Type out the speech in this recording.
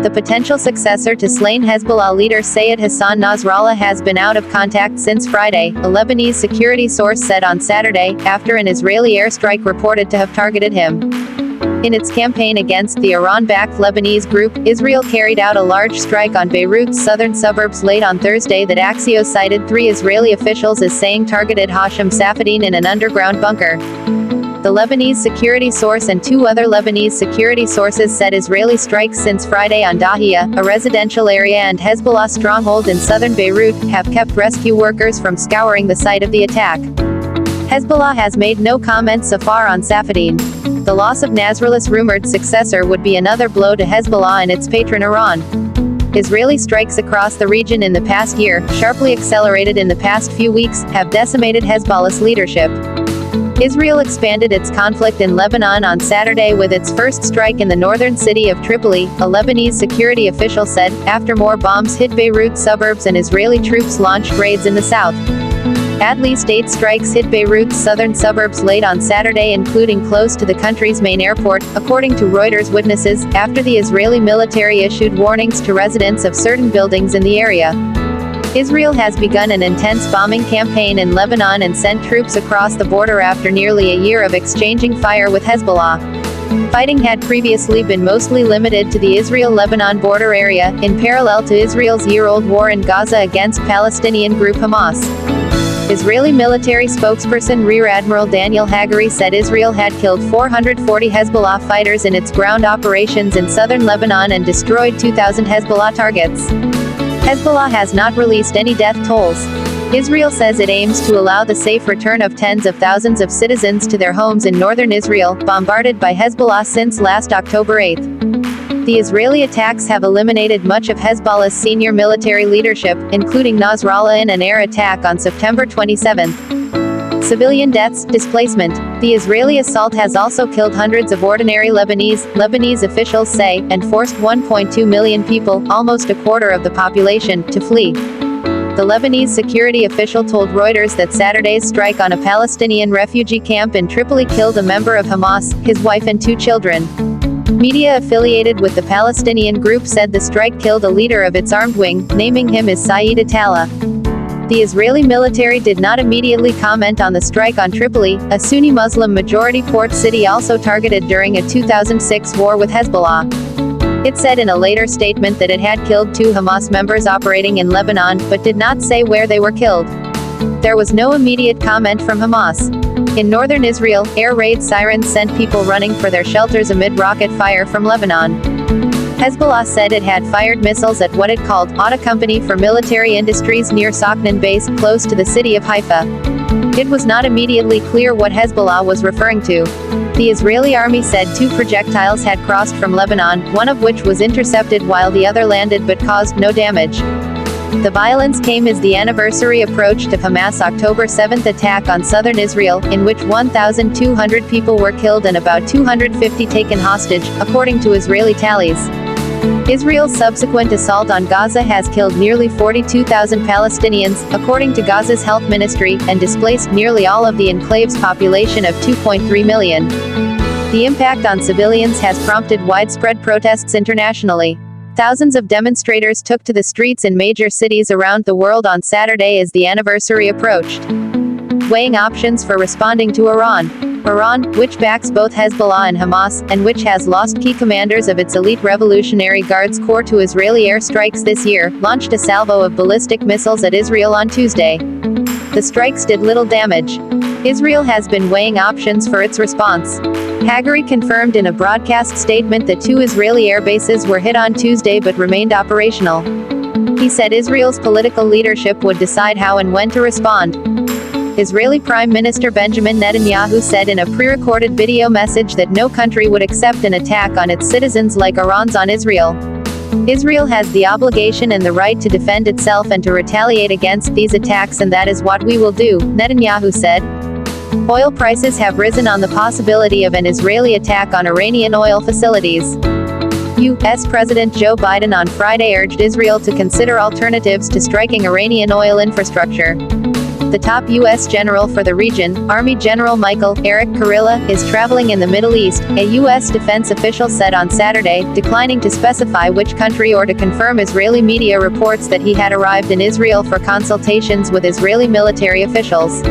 The potential successor to slain Hezbollah leader Sayed Hassan Nasrallah has been out of contact since Friday, a Lebanese security source said on Saturday, after an Israeli airstrike reported to have targeted him. In its campaign against the Iran-backed Lebanese group, Israel carried out a large strike on Beirut's southern suburbs late on Thursday that Axios cited 3 Israeli officials as saying targeted Hashem Safadine in an underground bunker. The Lebanese security source and 2 other Lebanese security sources said Israeli strikes since Friday on Dahiya, a residential area and Hezbollah stronghold in southern Beirut, have kept rescue workers from scouring the site of the attack. Hezbollah has made no comments so far on Safadine. The loss of Nasrallah's rumored successor would be another blow to Hezbollah and its patron Iran. Israeli strikes across the region in the past year, sharply accelerated in the past few weeks, have decimated Hezbollah's leadership. Israel expanded its conflict in Lebanon on Saturday with its first strike in the northern city of Tripoli, a Lebanese security official said, after more bombs hit Beirut suburbs and Israeli troops launched raids in the south. At least 8 strikes hit Beirut's southern suburbs late on Saturday, including close to the country's main airport, according to Reuters witnesses, after the Israeli military issued warnings to residents of certain buildings in the area. Israel has begun an intense bombing campaign in Lebanon and sent troops across the border after nearly a year of exchanging fire with Hezbollah. Fighting had previously been mostly limited to the Israel-Lebanon border area, in parallel to Israel's year-old war in Gaza against Palestinian group Hamas. Israeli military spokesperson Rear Admiral Daniel Hagari said Israel had killed 440 Hezbollah fighters in its ground operations in southern Lebanon and destroyed 2,000 Hezbollah targets. Hezbollah has not released any death tolls. Israel says it aims to allow the safe return of tens of thousands of citizens to their homes in northern Israel, bombarded by Hezbollah since last October 8. The Israeli attacks have eliminated much of Hezbollah's senior military leadership, including Nasrallah in an air attack on September 27. Civilian deaths, displacement. The Israeli assault has also killed hundreds of ordinary Lebanese officials say, and forced 1.2 million people, almost a quarter of the population, to flee. The Lebanese security official told Reuters that Saturday's strike on a Palestinian refugee camp in Tripoli killed a member of Hamas, his wife and 2 children. Media affiliated with the Palestinian group said the strike killed a leader of its armed wing, naming him as Saeed Attallah. The Israeli military did not immediately comment on the strike on Tripoli, a Sunni Muslim majority port city also targeted during a 2006 war with Hezbollah. It said in a later statement that it had killed 2 Hamas members operating in Lebanon, but did not say where they were killed. There was no immediate comment from Hamas. In northern Israel, air raid sirens sent people running for their shelters amid rocket fire from Lebanon. Hezbollah said it had fired missiles at what it called Auto Company for Military Industries near Saknan base, close to the city of Haifa. It was not immediately clear what Hezbollah was referring to. The Israeli army said 2 projectiles had crossed from Lebanon, one of which was intercepted while the other landed but caused no damage. The violence came as the anniversary approached of Hamas' October 7 attack on southern Israel, in which 1,200 people were killed and about 250 taken hostage, according to Israeli tallies. Israel's subsequent assault on Gaza has killed nearly 42,000 Palestinians, according to Gaza's health ministry, and displaced nearly all of the enclave's population of 2.3 million. The impact on civilians has prompted widespread protests internationally. Thousands of demonstrators took to the streets in major cities around the world on Saturday as the anniversary approached. Weighing options for responding to Iran, which backs both Hezbollah and Hamas, and which has lost key commanders of its elite Revolutionary Guards Corps to Israeli airstrikes this year, launched a salvo of ballistic missiles at Israel on Tuesday. The strikes did little damage. Israel has been weighing options for its response. Hagari confirmed in a broadcast statement that 2 Israeli air bases were hit on Tuesday but remained operational. He said Israel's political leadership would decide how and when to respond. Israeli Prime Minister Benjamin Netanyahu said in a pre-recorded video message that no country would accept an attack on its citizens like Iran's on Israel. Israel has the obligation and the right to defend itself and to retaliate against these attacks, and that is what we will do, Netanyahu said. Oil prices have risen on the possibility of an Israeli attack on Iranian oil facilities. U.S. President Joe Biden on Friday urged Israel to consider alternatives to striking Iranian oil infrastructure. The top U.S. general for the region, Army General Michael Eric Kurilla, is traveling in the Middle East, a U.S. defense official said on Saturday, declining to specify which country or to confirm Israeli media reports that he had arrived in Israel for consultations with Israeli military officials.